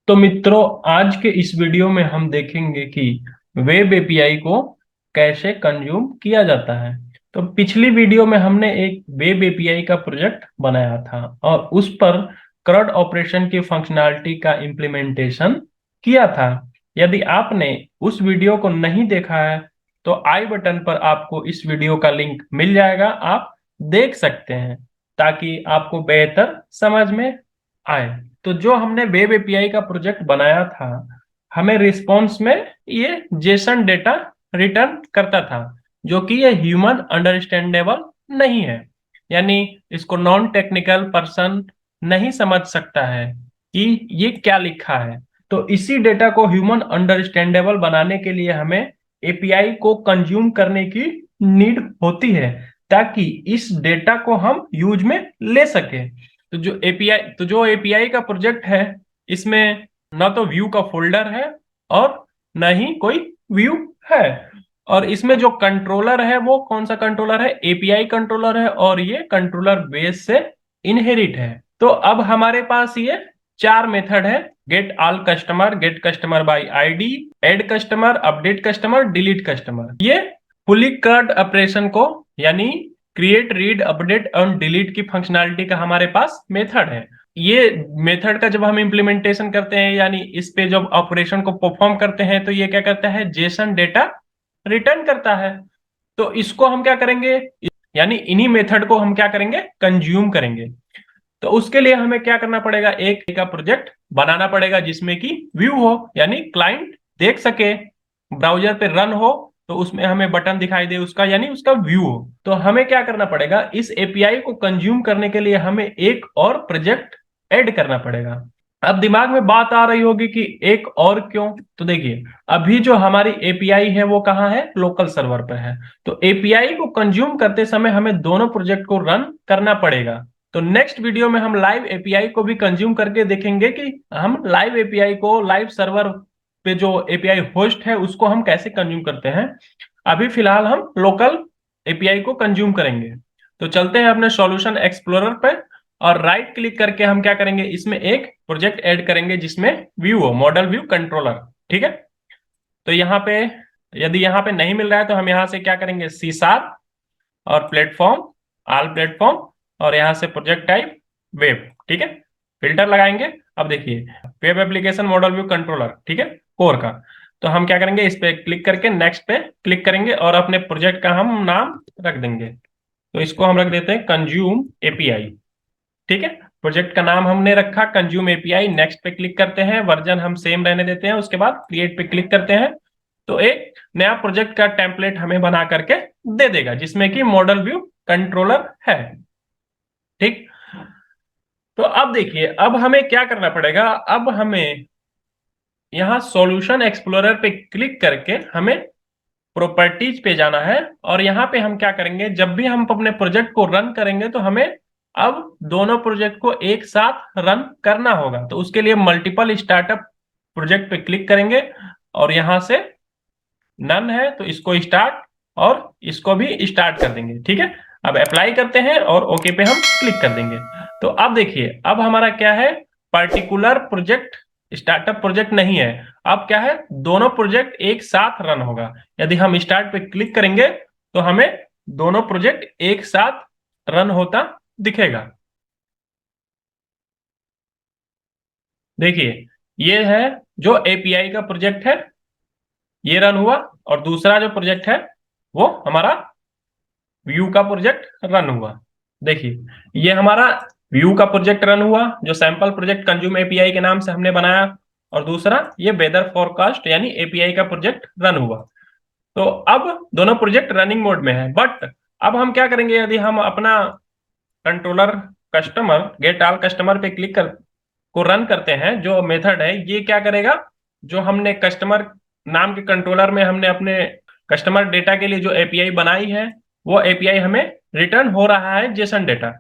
तो मित्रों, आज के इस वीडियो में हम देखेंगे कि वेब एपीआई को कैसे कंज्यूम किया जाता है। तो पिछली वीडियो में हमने एक वेब एपीआई का प्रोजेक्ट बनाया था और उस पर CRUD ऑपरेशन की फंक्शनैलिटी का इम्प्लीमेंटेशन किया था। यदि आपने उस वीडियो को नहीं देखा है तो आई बटन पर आपको इस वीडियो का लिंक मिल जाएगा, आप देख सकते हैं ताकि आपको बेहतर समझ में आए। तो जो हमने वेब एपीआई का प्रोजेक्ट बनाया था, हमें रिस्पॉन्स में ये जेसन डेटा रिटर्न करता था, जो कि ये ह्यूमन अंडरस्टैंडेबल नहीं है। यानी इसको नॉन टेक्निकल पर्सन नहीं समझ सकता है कि ये क्या लिखा है। तो इसी डेटा को ह्यूमन अंडरस्टैंडेबल बनाने के लिए हमें एपीआई को कंज्यूम करने की नीड होती है, ताकि इस डेटा को हम यूज में ले सके। तो जो एपीआई का प्रोजेक्ट है, इसमें ना तो व्यू का फोल्डर है और ना ही कोई व्यू है। और इसमें जो कंट्रोलर है वो कौन सा कंट्रोलर है? एपीआई कंट्रोलर है, और ये कंट्रोलर बेस से इनहेरिट है। तो अब हमारे पास ये चार मेथड है: get all customer, get customer by ID, add customer, update customer, delete customer. ये फुली कर्ड ऑपरेशन को, यानी क्रिएट, रीड, अपडेट और डिलीट की फंक्शनैलिटी का हमारे पास मेथड है। ये मेथड का जब हम इम्प्लीमेंटेशन करते हैं, यानी इस पे जब ऑपरेशन को परफॉर्म करते हैं, तो ये क्या करता है? जेसन डेटा रिटर्न करता है। तो इसको हम क्या करेंगे, यानी इन्हीं मेथड को हम क्या करेंगे? कंज्यूम करेंगे। तो उसके लिए हमें क्या करना पड़ेगा? एक का प्रोजेक्ट बनाना पड़ेगा जिसमें कि व्यू हो, यानी क्लाइंट देख सके, ब्राउजर पे रन हो तो उसमें हमें बटन दिखाई दे उसका, यानी उसका व्यू हो। तो हमें क्या करना पड़ेगा? इस एपीआई को कंज्यूम करने के लिए हमें एक और प्रोजेक्ट ऐड करना पड़ेगा। अब दिमाग में बात आ रही होगी कि एक और क्यों? तो देखिए, अभी जो हमारी एपीआई है वो कहाँ है? लोकल सर्वर पे है। तो एपीआई को कंज्यूम करते समय हमें दोनों प्रोजेक्ट को रन करना पड़ेगा। तो नेक्स्ट वीडियो में हम लाइव एपीआई को भी कंज्यूम करके देखेंगे कि हम लाइव एपीआई को, लाइव सर्वर पे जो एपीआई होस्ट है उसको हम कैसे कंज्यूम करते हैं। अभी फिलहाल हम लोकल एपीआई को कंज्यूम करेंगे। तो चलते हैं अपने सॉल्यूशन एक्सप्लोरर पे, और राइट क्लिक करके हम क्या करेंगे? इसमें एक प्रोजेक्ट ऐड करेंगे जिसमें व्यू हो, मॉडल व्यू कंट्रोलर। ठीक है। तो यहाँ पे यदि यहाँ पे नहीं मिल रहा है तो हम यहाँ से क्या करेंगे? सी शार्प और प्लेटफॉर्म, ऑल प्लेटफॉर्म, और यहाँ से प्रोजेक्ट टाइप वेब। ठीक है, फिल्टर लगाएंगे। अब देखिए, web application model view controller, ठीक है, कोर का। तो हम क्या करेंगे? इस पे क्लिक करके नेक्स्ट पे क्लिक करेंगे और अपने प्रोजेक्ट का हम नाम रख देंगे। तो इसको हम रख देते हैं कंज्यूम एपीआई। ठीक है, प्रोजेक्ट का नाम हमने रखा कंज्यूम एपीआई। नेक्स्ट पे क्लिक करते हैं, वर्जन हम सेम रहने देते हैं, उसके बाद क्रिएट पे क्लिक करते हैं। तो एक नया प्रोजेक्ट का टेम्पलेट हमें बना करके दे देगा जिसमें कि मॉडल व्यू कंट्रोलर है। ठीक। तो अब देखिए, अब हमें क्या करना पड़ेगा? अब हमें यहाँ सॉल्यूशन एक्सप्लोरर पे क्लिक करके हमें प्रॉपर्टीज पे जाना है, और यहाँ पे हम क्या करेंगे? जब भी हम अपने प्रोजेक्ट को रन करेंगे तो हमें अब दोनों प्रोजेक्ट को एक साथ रन करना होगा। तो उसके लिए मल्टीपल स्टार्टअप प्रोजेक्ट पे क्लिक करेंगे, और यहाँ से नन है तो इसको स्टार्ट और इसको भी स्टार्ट कर देंगे। ठीक है, अब अप्लाई करते हैं और ओके पे हम क्लिक कर देंगे। तो अब देखिए, अब हमारा क्या है? पर्टिकुलर प्रोजेक्ट स्टार्टअप प्रोजेक्ट नहीं है, अब क्या है? दोनों प्रोजेक्ट एक साथ रन होगा। यदि हम स्टार्ट पे क्लिक करेंगे तो हमें दोनों प्रोजेक्ट एक साथ रन होता दिखेगा। देखिए, ये है जो एपीआई का प्रोजेक्ट है, ये रन हुआ। और दूसरा जो प्रोजेक्ट है वो हमारा व्यू का प्रोजेक्ट रन हुआ। देखिए, ये हमारा व्यू का प्रोजेक्ट रन हुआ जो सैंपल प्रोजेक्ट कंज्यूम एपीआई के नाम से हमने बनाया, और दूसरा ये वेदर फोरकास्ट यानी एपीआई का प्रोजेक्ट रन हुआ। तो अब दोनों प्रोजेक्ट रनिंग मोड में है। बट अब हम क्या करेंगे? यदि हम अपना controller customer, gate all customer पे क्लिक कर को रन करते हैं, जो मेथड है ये क्या करेगा? जो हमने कस्टमर नाम के कंट्रोलर में हमने अपने कस्टमर डेटा के लिए जो एपीआई बनाई है, वो एपीआई हमें रिटर्न हो रहा है जेसन डेटा।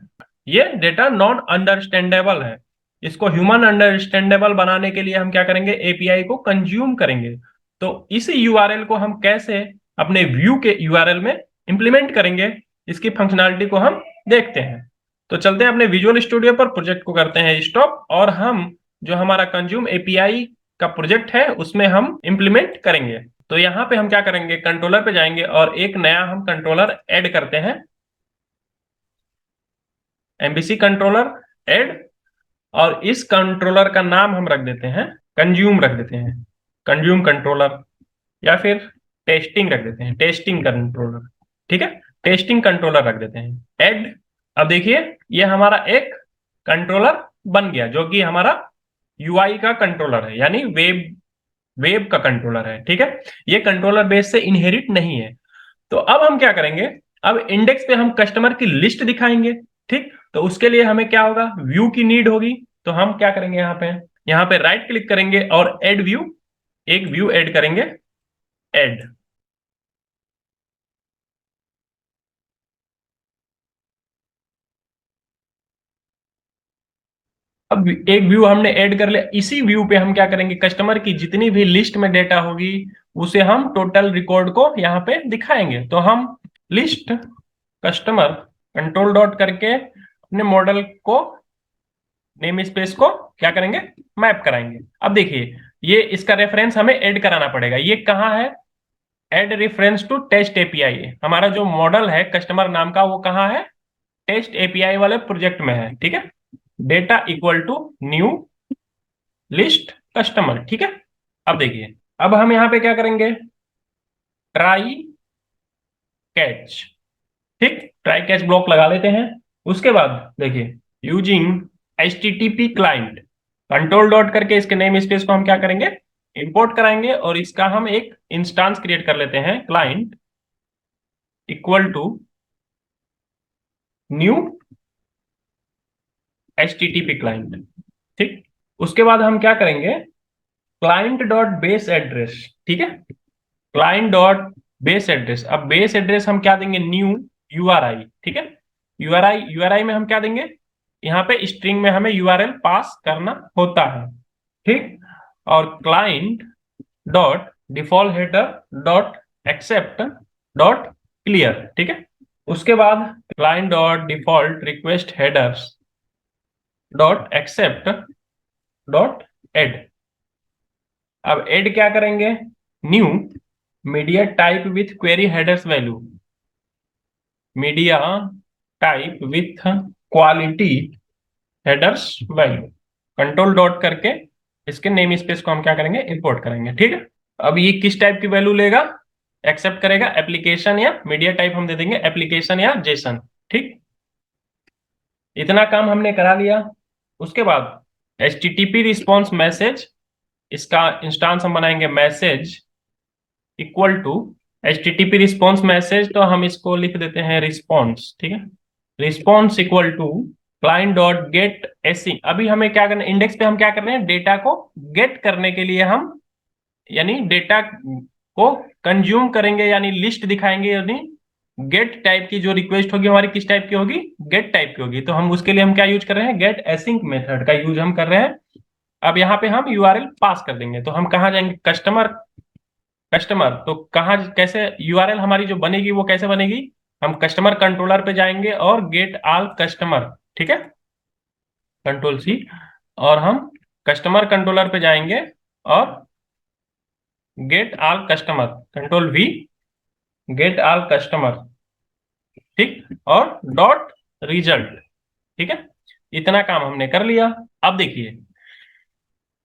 ये डेटा नॉन अंडरस्टैंडेबल है। इसको ह्यूमन अंडरस्टैंडेबल बनाने के लिए हम क्या करेंगे? एपीआई को कंज्यूम करेंगे। तो इस यूआरएल को हम कैसे अपने व्यू के यूआरएल में इंप्लीमेंट करेंगे, इसकी फंक्शनैलिटी को हम देखते हैं। तो चलते हैं अपने विजुअल स्टूडियो पर, प्रोजेक्ट को करते हैं स्टॉप, और हम जो हमारा कंज्यूम एपीआई का प्रोजेक्ट है उसमें हम इंप्लीमेंट करेंगे। तो यहाँ पे हम क्या करेंगे, कंट्रोलर पे जाएंगे और एक नया हम कंट्रोलर ऐड करते हैं, एमबीसी कंट्रोलर ऐड, और इस कंट्रोलर का नाम हम रख देते हैं कंज्यूम, रख देते हैं कंज्यूम कंट्रोलर, या फिर टेस्टिंग रख देते हैं, टेस्टिंग कंट्रोलर। ठीक है, टेस्टिंग कंट्रोलर रख देते हैं ऐड। अब देखिए ये हमारा एक कंट्रोलर बन गया जो कि हमारा यूआई का कंट्रोलर है, यानी वेब वेब का कंट्रोलर है। ठीक है, ये कंट्रोलर बेस से इनहेरिट नहीं है। तो अब हम क्या करेंगे, अब इंडेक्स पे हम कस्टमर की लिस्ट दिखाएंगे। ठीक, तो उसके लिए हमें क्या होगा, व्यू की नीड होगी। तो हम क्या करेंगे, यहाँ पे राइट क्लिक करेंगे और ऐड व्यू, एक व्यू ऐड करेंगे, ऐड। अब एक व्यू हमने ऐड कर लिया, इसी व्यू पे हम क्या करेंगे, कस्टमर की जितनी भी लिस्ट में डेटा होगी उसे हम टोटल रिकॉर्ड को यहाँ पे दिखाएंगे। तो हम लिस्ट कस्टमर कंट्रोल डॉट करके अपने मॉडल को, नेम स्पेस को क्या करेंगे, मैप कराएंगे। अब देखिए ये इसका रेफरेंस हमें ऐड कराना पड़ेगा। ये कहाँ है, add reference to test API. हमारा जो मॉडल है कस्टमर नाम का वो कहाँ है, टेस्ट एपीआई वाले प्रोजेक्ट में है। ठीक है, data equal to new list customer. ठीक है, अब देखिए अब हम यहाँ पे क्या करेंगे, ट्राई कैच। ठीक, ट्राई कैच ब्लॉक लगा लेते हैं। उसके बाद देखिए using H T T P client control dot करके इसके नेम स्पेस को हम क्या करेंगे, इंपोर्ट कराएंगे, और इसका हम एक इंस्टांस क्रिएट कर लेते हैं, client equal to new H T T P client. ठीक, उसके बाद हम क्या करेंगे, क्लाइंट डॉट बेस एड्रेस। ठीक है, क्लाइंट डॉट बेस एड्रेस। अब बेस एड्रेस हम क्या देंगे, न्यू यूआरआई। ठीक है, यूआरआई में हम क्या देंगे, यहाँ पे स्ट्रिंग में हमें यूआरएल पास करना होता है। ठीक, और client dot default header dot accept dot clear. ठीक है, उसके बाद client dot default request headers dot accept dot add. अब एड क्या करेंगे, new media type with query headers value, media type with quality headers value, control dot करके इसके name space को हम क्या करेंगे, इंपोर्ट करेंगे। ठीक है, अब ये किस टाइप की वैल्यू लेगा, एक्सेप्ट करेगा एप्लीकेशन, या मीडिया टाइप हम दे देंगे एप्लीकेशन या जेसन। ठीक, इतना काम हमने करा लिया। उसके बाद H T T P response message, इसका इंस्टांस हम बनाएंगे message equal to H T T P response message, तो हम इसको लिख देते हैं रिस्पॉन्स। ठीक है, response equal to client dot get async. अभी हमें क्या करना है, इंडेक्स पे हम क्या कर रहे हैं, डेटा को गेट करने के लिए हम, यानी डेटा को कंज्यूम करेंगे, यानी लिस्ट दिखाएंगे, यानी गेट टाइप की जो रिक्वेस्ट होगी हमारी किस टाइप की होगी, गेट टाइप की होगी। तो हम उसके लिए हम क्या यूज कर रहे हैं, गेट एसिंक मेथड का यूज हम कर रहे हैं। अब यहाँ पे हम यूआरएल पास कर देंगे। तो हम कहाँ जाएंगे, कस्टमर, कस्टमर तो कहाँ, कैसे यूआरएल हमारी जो बनेगी वो कैसे बनेगी, हम कस्टमर कंट्रोलर पे जाएंगे और गेट ऑल कस्टमर। ठीक है, कंट्रोल सी, और हम कस्टमर कंट्रोलर पे जाएंगे और gate all customer, control we, gate all customer. ठीक, और डॉट रिजल्ट। ठीक है, इतना काम हमने कर लिया। अब देखिए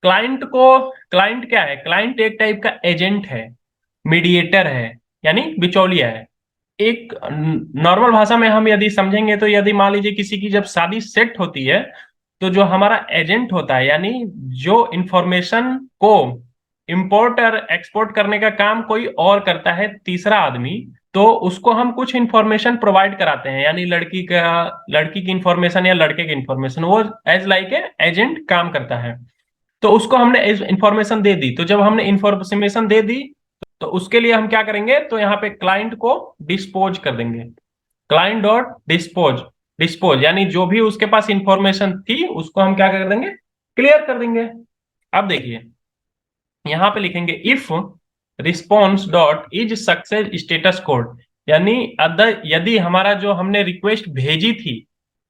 क्लाइंट को, क्लाइंट क्या है, क्लाइंट एक टाइप का एजेंट है, मीडिएटर है, यानी बिचौलिया है। एक नॉर्मल भाषा में हम यदि समझेंगे तो यदि मान लीजिए किसी की जब शादी सेट होती है तो जो हमारा एजेंट होता है, यानी जो इंफॉर्मेशन को इंपोर्ट और एक्सपोर्ट करने का काम कोई और करता है, तीसरा आदमी, तो उसको हम कुछ इंफॉर्मेशन प्रोवाइड कराते हैं, यानी लड़की की इंफॉर्मेशन या लड़के की इंफॉर्मेशन, वो एज लाइक ए एजेंट काम करता है। तो उसको हमने इंफॉर्मेशन दे दी। तो जब हमने इंफॉर्मेशन दे दी तो उसके लिए हम क्या करेंगे, तो यहाँ पे क्लाइंट को डिस्पोज कर देंगे, क्लाइंट डॉट डिस्पोज, डिस्पोज यानी जो भी उसके पास इंफॉर्मेशन थी उसको हम क्या कर देंगे, क्लियर कर देंगे। अब देखिए यहाँ पे लिखेंगे if response dot is success status code, यानी अदर, यदि हमारा जो हमने रिक्वेस्ट भेजी थी,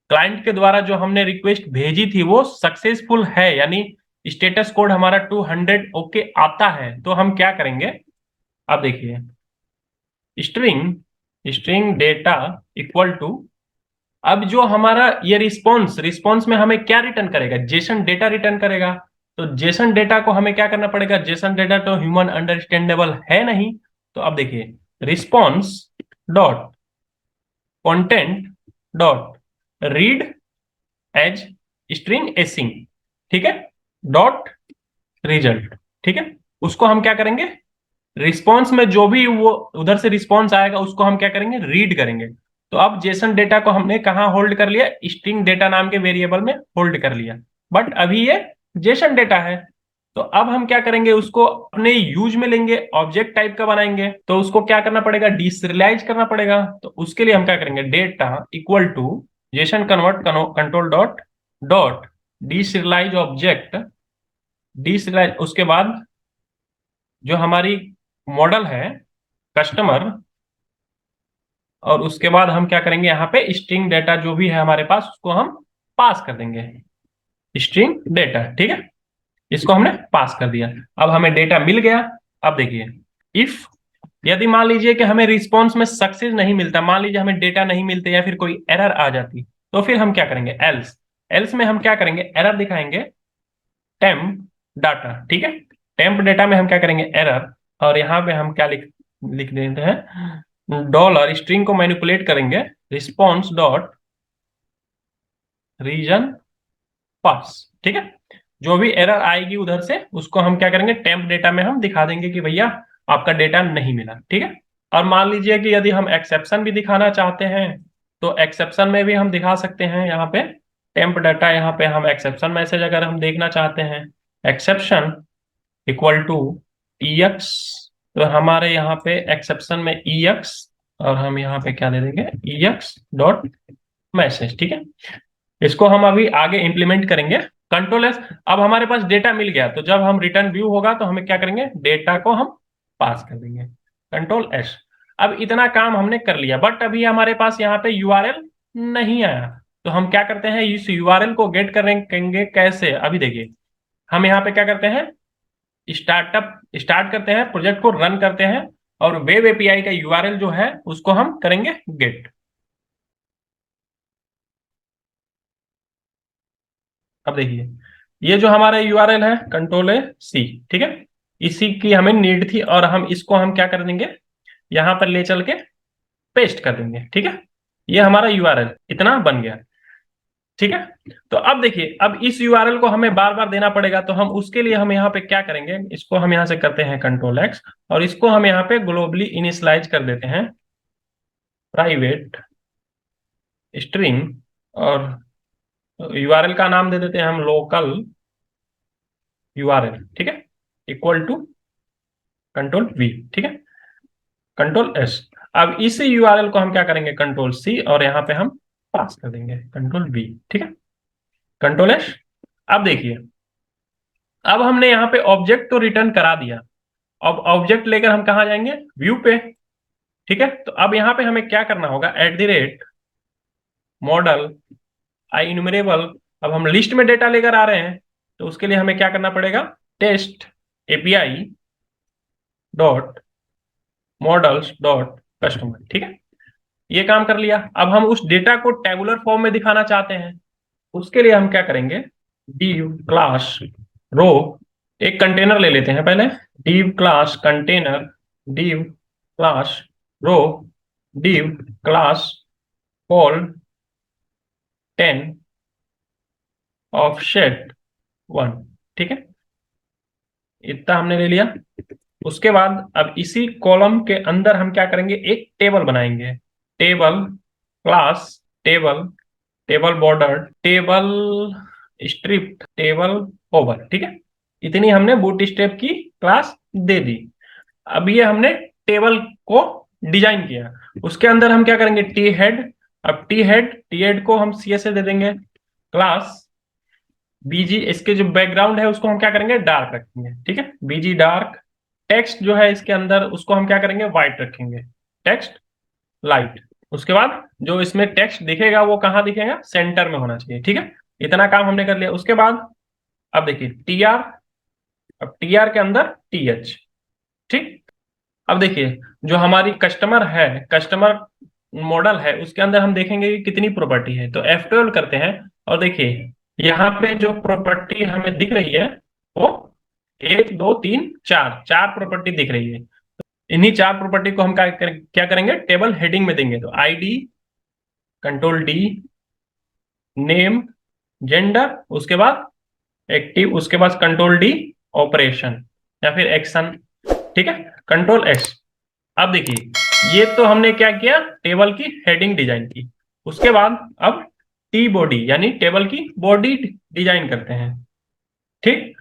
क्लाइंट के द्वारा जो हमने रिक्वेस्ट भेजी थी वो सक्सेसफुल है, यानी स्टेटस कोड हमारा 200 ओके आता है तो हम क्या करेंगे, अब देखिए, string string data equal to, अब जो हमारा ये रिस्पॉन्स रिस्पॉन्स में हमें क्या रिटर्न करेगा, जेसन डेटा रिटर्न करेगा। तो जेसन डेटा को हमें क्या करना पड़ेगा, जेसन डेटा तो ह्यूमन अंडरस्टैंडेबल है नहीं। तो अब देखिए, response dot content dot read as string async, ठीक है, डॉट रिजल्ट, ठीक है। उसको हम क्या करेंगे, रिस्पॉन्स में जो भी वो उधर से रिस्पॉन्स आएगा उसको हम क्या करेंगे, रीड करेंगे। तो अब जेसन डेटा को हमने कहाँ होल्ड कर लिया, स्ट्रिंग डेटा नाम के वेरिएबल में होल्ड कर लिया, बट अभी ये जेसन डेटा है। तो अब हम क्या करेंगे, उसको अपने यूज में लेंगे, ऑब्जेक्ट टाइप का बनाएंगे। तो उसको क्या करना पड़ेगा, डीसरियलाइज करना पड़ेगा। तो उसके लिए हम क्या करेंगे, data equal to JSON convert control dot dot deserialize object, deserialize, उसके बाद जो हमारी मॉडल है कस्टमर, और उसके बाद हम क्या करेंगे, यहाँ पे स्ट्रिंग डेटा जो भी है हमारे पास उसको हम पास कर देंगे, स्ट्रिंग डेटा, ठीक है। इसको हमने पास कर दिया। अब हमें डेटा मिल गया। अब देखिए, इफ यदि मान लीजिए कि हमें रिस्पॉन्स में सक्सेस नहीं मिलता, मान लीजिए हमें डेटा नहीं मिलते या फिर कोई एरर आ जाती, तो फिर हम क्या करेंगे, एल्स, एल्स में हम क्या करेंगे, एरर दिखाएंगे, टेम्प डाटा, ठीक है। टेम्प डेटा में हम क्या करेंगे, एरर, और यहाँ पे हम क्या लिख लिख देते हैं, डॉलर स्ट्रिंग को मैनिपुलेट करेंगे, रिस्पॉन्स डॉट रीजन पास, ठीक है। जो भी एरर आएगी उधर से उसको हम क्या करेंगे, टेम्प डेटा में हम दिखा देंगे कि भैया आपका डेटा नहीं मिला, ठीक है। और मान लीजिए कि यदि हम एक्सेप्शन भी दिखाना चाहते हैं तो एक्सेप्शन में भी हम दिखा सकते हैं, यहाँ पे टेम्प डाटा, यहाँ पे हम एक्सेप्शन मैसेज अगर हम देखना चाहते हैं, एक्सेप्शन इक्वल टू EX, तो हमारे यहाँ पे एक्सेप्शन में EX, और हम यहाँ पे क्या दे देंगे, EX डॉट मैसेज, ठीक है। इसको हम अभी आगे इंप्लीमेंट करेंगे। कंट्रोल एस, अब हमारे पास डेटा मिल गया तो जब हम रिटर्न व्यू होगा तो हमें क्या करेंगे, डेटा को हम पास कर देंगे, कंट्रोल एस। अब इतना काम हमने कर लिया, बट अभी हमारे पास यहाँ पे URL नहीं आया। तो हम क्या करते हैं, इस URL को गेट करेंगे कैसे, अभी देखिए, हम यहाँ पे क्या करते हैं, स्टार्ट करते हैं, प्रोजेक्ट को रन करते हैं, और वेब एपीआई का URL जो है उसको हम करेंगे गेट। अब देखिए, ये जो हमारा URL है कंट्रोल C, ठीक है, इसी की हमें नीड थी, और हम इसको हम क्या कर देंगे, यहां पर ले चल के पेस्ट कर देंगे, ठीक है। ये हमारा URL इतना बन गया, ठीक है। तो अब देखिए, अब इस URL को हमें बार बार देना पड़ेगा, तो हम उसके लिए हम यहाँ पे क्या करेंगे, इसको हम यहाँ से करते हैं कंट्रोल X, और इसको हम यहाँ पे ग्लोबली इनिशियलाइज कर देते हैं, प्राइवेट स्ट्रिंग, और URL का नाम दे देते हैं हम लोकल URL, ठीक है, इक्वल टू कंट्रोल V, ठीक है, कंट्रोल S। अब इसी URL को हम क्या करेंगे, कंट्रोल C, और यहाँ पे हम पास कर देंगे कंट्रोल V, ठीक है, कंट्रोल S। अब देखिए, अब हमने यहाँ पे ऑब्जेक्ट तो रिटर्न करा दिया, अब ऑब्जेक्ट लेकर हम कहाँ जाएंगे, व्यू पे, ठीक है। तो अब यहाँ पे हमें क्या करना होगा, @मॉडल आई इनुमरेबल, अब हम लिस्ट में डेटा लेकर आ रहे हैं, तो उसके लिए हमें क्या करना पड़ेगा, test API dot models dot customer, ठीक है। ये काम कर लिया। अब हम उस डेटा को टेबुलर फॉर्म में दिखाना चाहते हैं, उसके लिए हम क्या करेंगे, div क्लास रो, एक कंटेनर ले लेते हैं पहले, div class container, div class row, div class col 10 offset 1, ठीक है, इतना हमने ले लिया। उसके बाद अब इसी कॉलम के अंदर हम क्या करेंगे, एक टेबल बनाएंगे, table class table, table border, table strip, table over, ठीक है। इतनी हमने बूटस्ट्रैप की क्लास दे दी। अब ये हमने टेबल को डिजाइन किया, उसके अंदर हम क्या करेंगे, टी हेड, अब टी हेड को हम CSS दे देंगे, क्लास बीजी, इसके जो बैकग्राउंड है उसको हम क्या करेंगे, डार्क रखेंगे, ठीक है, बीजी डार्क। टेक्स्ट जो है इसके अंदर उसको हम क्या करेंगे, व्हाइट रखेंगे, टेक्स्ट लाइट। उसके बाद जो इसमें टेक्स्ट दिखेगा वो कहाँ दिखेगा, सेंटर में होना चाहिए, ठीक है। इतना काम हमने कर लिया। उसके बाद अब देखिए टी आर, अब टी आर के अंदर टी एच, ठीक। अब देखिए जो हमारी कस्टमर है, कस्टमर मॉडल है, उसके अंदर हम देखेंगे कि कितनी प्रॉपर्टी है। तो F12 करते हैं और देखिए यहाँ पे जो प्रॉपर्टी हमें दिख रही है वो 1 2 3 4, 4 प्रॉपर्टी दिख रही है। इन्हीं 4 प्रॉपर्टी को हम क्या करेंगे, टेबल हेडिंग में देंगे। तो ID, control D, name, gender, उसके बाद एक्टिव, उसके बाद कंट्रोल D, ऑपरेशन या फिर एक्शन, ठीक है, कंट्रोल S। अब देखिए ये तो हमने क्या किया, टेबल की हेडिंग डिजाइन की। उसके बाद अब टी बॉडी यानी टेबल की बॉडी डिजाइन करते हैं, ठीक।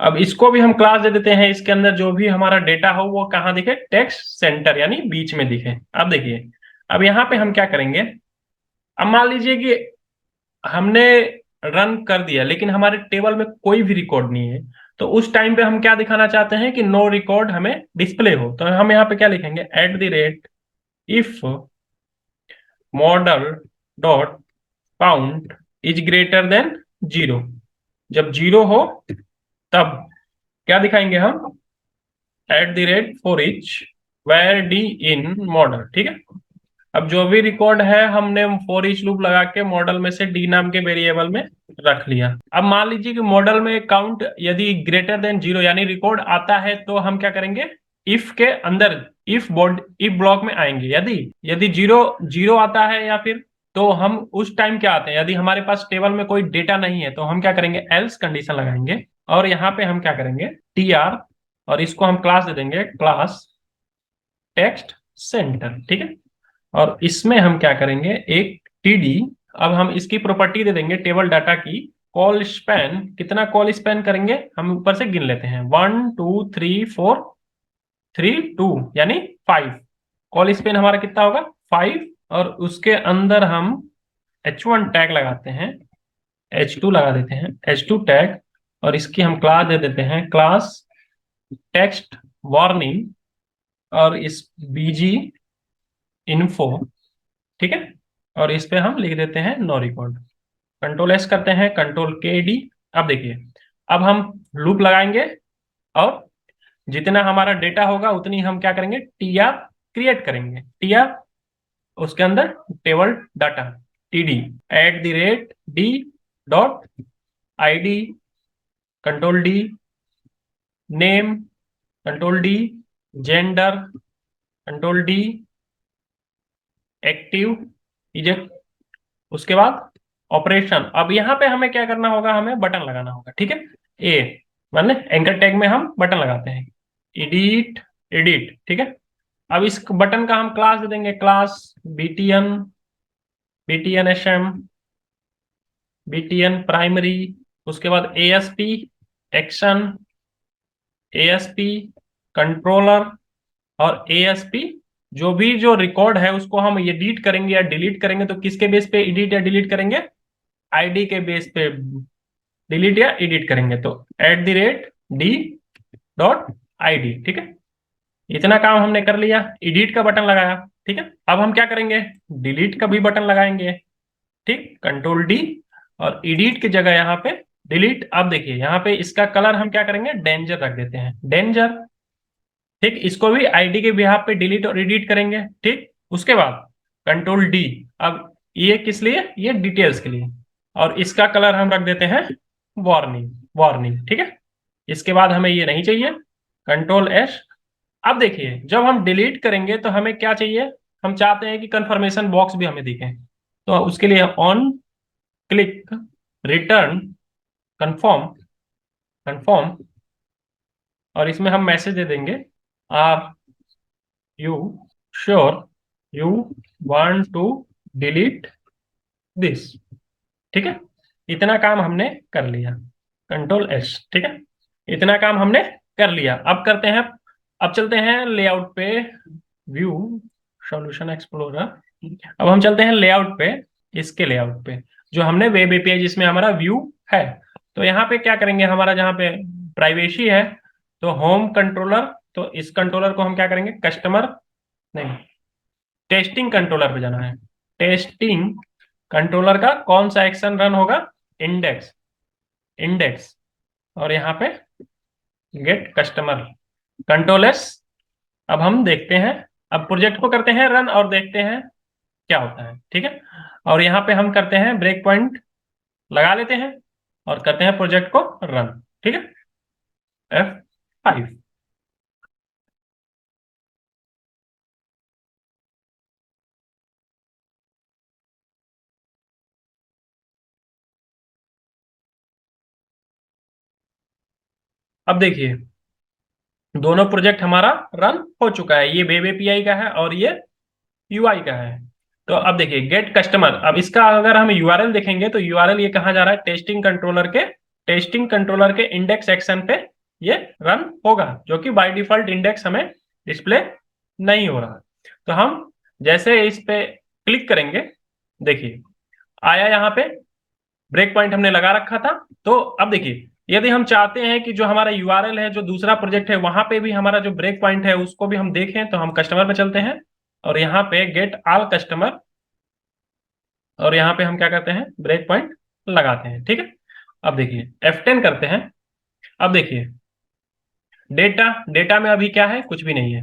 अब इसको भी हम क्लास दे देते हैं, इसके अंदर जो भी हमारा डेटा हो वो कहाँ दिखे, टेक्स्ट सेंटर यानी बीच में दिखे। अब देखिए अब यहाँ पे हम क्या करेंगे, अब मान लीजिए कि हमने रन कर दिया लेकिन हमारे टेबल में कोई भी रिकॉर्ड नहीं है। तो उस टाइम पे हम क्या दिखाना चाहते हैं कि नो रिकॉर्ड हमें डिस्प्ले हो। तो हम यहाँ पे क्या लिखेंगे, @ if model dot count is greater than 0। जब 0 हो तब क्या दिखाएंगे हम, @ for each var D in model, ठीक है। अब जो भी रिकॉर्ड है हमने फॉर ईच लूप लगा के मॉडल में से डी नाम के वेरिएबल में रख लिया। अब मान लीजिए कि मॉडल में काउंट यदि ग्रेटर देन 0 यानी रिकॉर्ड आता है तो हम क्या करेंगे, इफ के अंदर इफ ब्लॉक में आएंगे। यदि यदि जीरो जीरो आता है या फिर, तो हम उस टाइम क्या आते हैं, यदि हमारे पास टेबल में कोई डेटा नहीं है तो हम क्या करेंगे, एल्स कंडीशन लगाएंगे। और यहाँ पे हम क्या करेंगे, टी आर, और इसको हम क्लास दे देंगे, क्लास टेक्स्ट सेंटर, ठीक है। और इसमें हम क्या करेंगे, एक टीडी। अब हम इसकी प्रॉपर्टी दे देंगे टेबल डाटा की, कॉल स्पैन, कितना कॉल स्पैन करेंगे हम ऊपर से गिन लेते हैं, 1 2 3 4 3 2 यानी 5। कॉल स्पैन हमारा कितना होगा, 5। और उसके अंदर हम H1 टैग लगाते हैं, H2 लगा देते हैं, H2 टैग। और इसकी हम क्लास दे देते हैं, क्लास टेक्स्ट वार्निंग, और इस बीजी इन्फो, ठीक है। और इस पे हम लिख देते हैं नो रिकॉर्ड। कंट्रोल एस करते हैं, कंट्रोल के डी। अब देखिए अब हम लूप लगाएंगे और जितना हमारा डेटा होगा उतनी हम क्या करेंगे, टी आर क्रिएट करेंगे। टी आर उसके अंदर table data TD @D dot ID, control D, name, control D, gender, control D, active, eject, उसके बाद ऑपरेशन। अब यहाँ पे हमें क्या करना होगा, हमें बटन लगाना होगा, ठीक है। ए मतलब एंकर टैग में हम बटन लगाते हैं, एडिट, एडिट, ठीक है। अब इस बटन का हम क्लास दे देंगे, class BTN, BTN SM, BTN primary, उसके बाद एएसपी एक्शन, एएसपी कंट्रोलर, और एएसपी जो भी जो रिकॉर्ड है उसको हम एडिट करेंगे या डिलीट करेंगे। तो किसके बेस पे एडिट या डिलीट करेंगे, आईडी के बेस पे डिलीट या एडिट करेंगे। तो @डी डॉट ID, ठीक है। इतना काम हमने कर लिया, एडिट का बटन लगाया, ठीक है। अब हम क्या करेंगे, डिलीट का भी बटन लगाएंगे, ठीक, कंट्रोल डी। और एडिट की जगह यहाँ पे डिलीट। अब देखिए यहाँ पे इसका कलर हम क्या करेंगे, डेंजर रख देते हैं, डेंजर, ठीक। इसको भी ID के बिहाफ पे डिलीट और एडिट करेंगे, ठीक। उसके बाद कंट्रोल डी। अब ये किस लिए, ये डिटेल्स के लिए। और इसका कलर हम रख देते हैं वार्निंग, वार्निंग, ठीक है। इसके बाद हमें ये नहीं चाहिए, कंट्रोल एस। अब देखिए जब हम डिलीट करेंगे तो हमें क्या चाहिए, हम चाहते हैं कि कंफर्मेशन बॉक्स भी हमें दिखे। तो उसके लिए on click return confirm, confirm, और इसमें हम मैसेज दे देंगे, are you sure you want to delete this, ठीक है। इतना काम हमने कर लिया, कंट्रोल एस, ठीक है। इतना काम हमने कर लिया। अब करते हैं, अब चलते हैं लेआउट पे, व्यू सॉल्यूशन एक्सप्लोरर। अब हम चलते हैं लेआउट पे, इसके लेआउट पे जो हमने वेब एपीआई जिसमें हमारा व्यू है। तो यहाँ पे क्या करेंगे, हमारा जहाँ पे प्राइवेसी है तो होम कंट्रोलर, तो इस कंट्रोलर को हम क्या करेंगे, कस्टमर नहीं, टेस्टिंग कंट्रोलर पे जाना है। टेस्टिंग कंट्रोलर का कौन सा एक्शन रन होगा, इंडेक्स, इंडेक्स, और यहाँ पे गेट कस्टमर कंट्रोल एस। अब हम देखते हैं, अब प्रोजेक्ट को करते हैं रन और देखते हैं क्या होता है। ठीक है, और यहाँ पे हम करते हैं ब्रेक पॉइंट लगा लेते हैं और करते हैं प्रोजेक्ट को रन। ठीक है, F5। अब देखिए दोनों प्रोजेक्ट हमारा रन हो चुका है, ये वेब एपीआई का है और ये यूआई का है। तो अब देखिए गेट कस्टमर, अब इसका अगर हम यूआरएल देखेंगे तो यूआरएल ये कहाँ जा रहा है, टेस्टिंग कंट्रोलर के इंडेक्स सेक्शन पे ये रन होगा, जो कि बाय डिफॉल्ट इंडेक्स हमें डिस्प्ले नहीं हो रहा। तो हम जैसे इस पे क्लिक करेंगे, देखिए आया यहाँ पे, ब्रेक पॉइंट हमने लगा रखा था। तो अब देखिए यदि हम चाहते हैं कि जो हमारा यूआरएल है, जो दूसरा प्रोजेक्ट है, वहां पे भी हमारा जो ब्रेक पॉइंट है उसको भी हम देखें, तो हम कस्टमर पे चलते हैं और यहाँ पे गेट ऑल कस्टमर, और यहाँ पे हम क्या करते हैं, ब्रेक पॉइंट लगाते हैं। ठीक है, अब देखिए F10 करते हैं। अब देखिए डेटा, डेटा में अभी क्या है, कुछ भी नहीं है,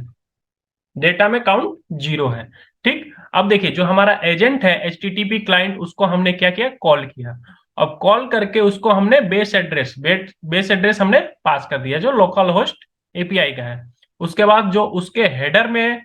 डेटा में काउंट 0 है। ठीक, अब देखिए जो हमारा एजेंट है HTTP क्लाइंट, उसको हमने क्या किया, कॉल किया। अब कॉल करके उसको हमने बेस एड्रेस हमने पास कर दिया, जो लोकल होस्ट एपीआई का है। उसके बाद जो उसके हेडर में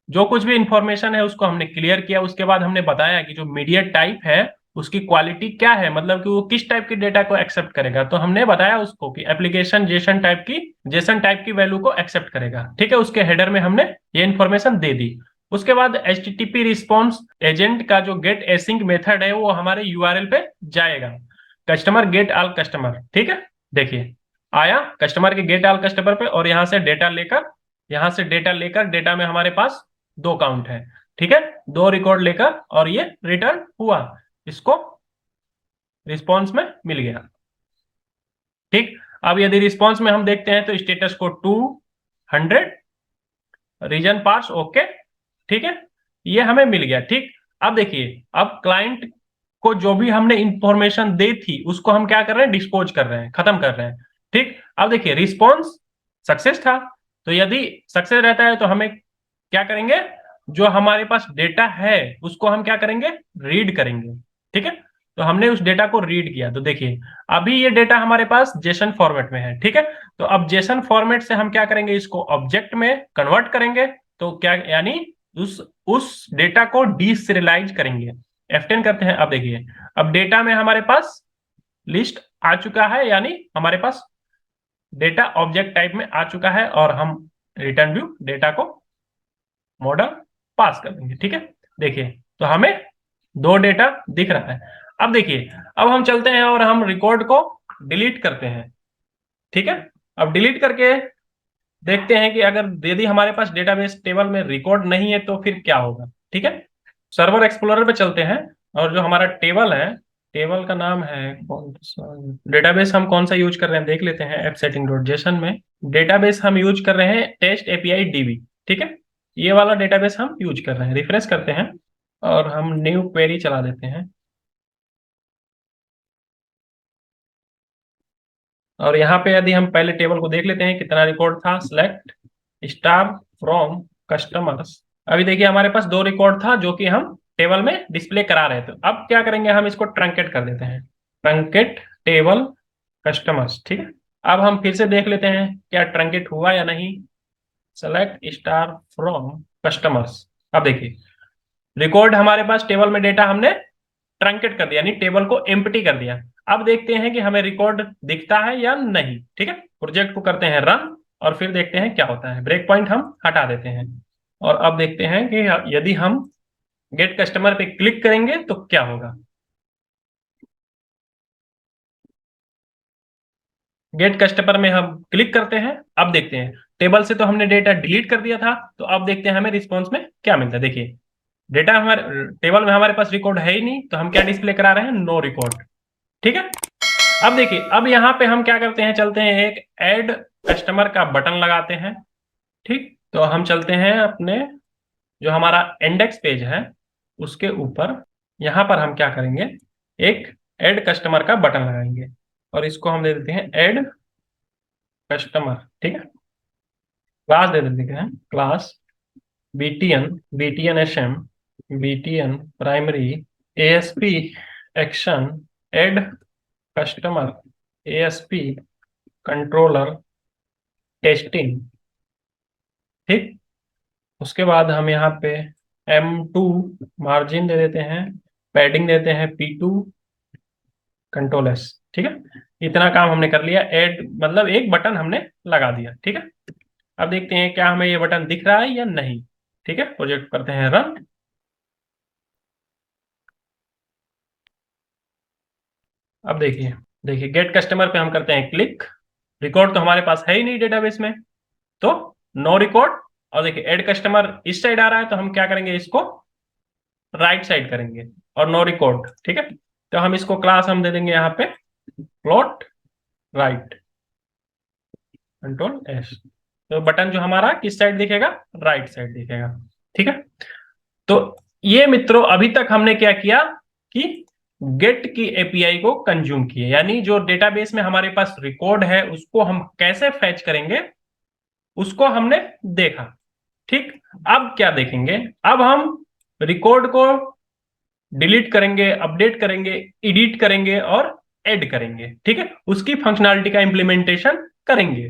जो कुछ भी इंफॉर्मेशन है उसको हमने क्लियर किया। उसके बाद हमने बताया कि जो मीडिया टाइप है उसकी क्वालिटी क्या है, मतलब कि वो किस टाइप की डेटा को एक्सेप्ट करेगा। तो हमने बताया उसको कि एप्लीकेशन जेसन टाइप की वैल्यू को एक्सेप्ट करेगा। ठीक है, उसके हेडर में हमने ये इंफॉर्मेशन दे दी। उसके बाद HTTP रिस्पॉन्स एजेंट का जो गेट एसिंक मेथड है वो हमारे यूआरएल पे जाएगा, कस्टमर गेट ऑल कस्टमर। ठीक है, देखिए आया कस्टमर के गेट ऑल कस्टमर पे, और यहाँ से डेटा लेकर डेटा में हमारे पास 2 काउंट है। ठीक है, 2 रिकॉर्ड लेकर और ये रिटर्न हुआ, इसको रिस्पॉन्स में मिल गया। ठीक, अब यदि रिस्पॉन्स में हम देखते हैं तो स्टेटस को 200, रीजन पार्ट्स ओके। ठीक है, ये हमें मिल गया। ठीक, अब देखिए अब क्लाइंट को जो भी हमने इंफॉर्मेशन दी थी उसको हम क्या कर रहे हैं, डिस्पोज कर रहे हैं, खत्म कर रहे हैं। ठीक, अब देखिए रिस्पॉन्स सक्सेस था, तो यदि सक्सेस रहता है तो हमें क्या करेंगे, जो हमारे पास डेटा है उसको हम क्या करेंगे, रीड करेंगे। ठीक है, तो हमने उस डेटा को रीड किया, तो देखिए अभी ये डेटा हमारे पास जेसन फॉर्मेट में है। ठीक है, तो अब जेसन फॉर्मेट से हम क्या करेंगे, इसको ऑब्जेक्ट में कन्वर्ट करेंगे। तो क्या यानी उस डेटा को डीसीरियलाइज करेंगे। F10 करते हैं। अब देखिए अब डेटा में हमारे पास लिस्ट आ चुका है, यानी हमारे पास डेटा ऑब्जेक्ट टाइप में आ चुका है, और हम रिटर्न व्यू डेटा को मॉडल पास कर देंगे। ठीक है, देखिए तो हमें 2 डेटा दिख रहा है। अब देखिए अब हम चलते हैं और हम रिकॉर्ड को डिलीट करते हैं। ठीक है, अब डिलीट करके देखते हैं कि अगर यदि हमारे पास डेटाबेस टेबल में रिकॉर्ड नहीं है तो फिर क्या होगा। ठीक है, सर्वर एक्सप्लोरर पे चलते हैं और जो हमारा टेबल है, टेबल का नाम है कौन सा, डेटाबेस हम कौन सा यूज कर रहे हैं देख लेते हैं। ऐप सेटिंग डॉट जेसन में डेटाबेस हम यूज कर रहे हैं टेस्ट एपीआई डीबी। ठीक है, ये वाला डेटाबेस हम यूज कर रहे हैं। रिफ्रेश करते हैं और हम न्यू क्वेरी चला देते हैं, और यहाँ पे यदि हम पहले टेबल को देख लेते हैं कितना रिकॉर्ड था, सिलेक्ट स्टार फ्रॉम कस्टमर्स। अभी देखिए हमारे पास 2 रिकॉर्ड था जो कि हम टेबल में डिस्प्ले करा रहे थे। अब क्या करेंगे, हम इसको ट्रंकेट कर देते हैं, ट्रंकेट टेबल कस्टमर्स। ठीक है, अब हम फिर से देख लेते हैं क्या ट्रंकेट हुआ या नहीं। Select star from customers. अब देखिए रिकॉर्ड हमारे पास टेबल में डेटा हमने ट्रंकेट कर दिया, यानी टेबल को एम्प्टी कर दिया। अब देखते हैं कि हमें रिकॉर्ड दिखता है या नहीं। ठीक है, प्रोजेक्ट को करते हैं रन और फिर देखते हैं क्या होता है। ब्रेक पॉइंट हम हटा देते हैं और अब देखते हैं कि यदि हम गेट कस्टमर पे क्लिक करेंगे तो क्या होगा। गेट कस्टमर में हम क्लिक करते हैं, अब देखते हैं टेबल से तो हमने डेटा डिलीट कर दिया था, तो अब देखते हैं हमें रिस्पॉन्स में क्या मिलता है। देखिए डेटा हमारे टेबल में हमारे पास रिकॉर्ड है ही नहीं, तो हम क्या डिस्प्ले करा रहे हैं, नो रिकॉर्ड। ठीक है, अब देखिए अब यहाँ पे हम क्या करते हैं, चलते हैं एक ऐड कस्टमर का बटन लगाते हैं। ठीक, तो हम चलते हैं अपने जो हमारा इंडेक्स पेज है उसके ऊपर, यहाँ पर हम क्या करेंगे, एक ऐड कस्टमर का बटन लगाएंगे और इसको हम दे देते हैं ऐड कस्टमर, ठीक है। क्लास दे देते हैं, class BTN, BTN SM, BTN primary, ASP action, add customer, ASP controller, testing, ठीक। उसके बाद हम यहाँ पे M2 मार्जिन दे देते हैं, पैडिंग देते हैं P2, कंट्रोल एस, ठीक है। इतना काम हमने कर लिया, ऐड मतलब एक बटन हमने लगा दिया, ठीक है। अब देखते हैं क्या हमें ये बटन दिख रहा है या नहीं, ठीक है। प्रोजेक्ट करते हैं रन। अब देखिए, देखिए गेट कस्टमर पे हम करते हैं क्लिक। रिकॉर्ड तो हमारे पास है ही नहीं डेटाबेस में, तो नो रिकॉर्ड। और देखिए ऐड कस्टमर इस साइड आ रहा है, तो हम क्या करेंगे, इसको राइट साइड करेंगे, और नो रिकॉर्ड, ठीक है। तो हम इसको क्लास हम दे देंगे यहाँ पे प्लॉट राइट, कंट्रोल एस। तो बटन जो हमारा किस साइड दिखेगा, राइट साइड दिखेगा, ठीक है। तो ये मित्रों अभी तक हमने क्या किया कि गेट की एपीआई को कंज्यूम किए, यानी जो डेटाबेस में हमारे पास रिकॉर्ड है उसको हम कैसे फैच करेंगे उसको हमने देखा, ठीक। अब क्या देखेंगे, अब हम रिकॉर्ड को डिलीट करेंगे, अपडेट करेंगे, एडिट करेंगे और ऐड करेंगे, ठीक है। उसकी फंक्शनैलिटी का इंप्लीमेंटेशन करेंगे।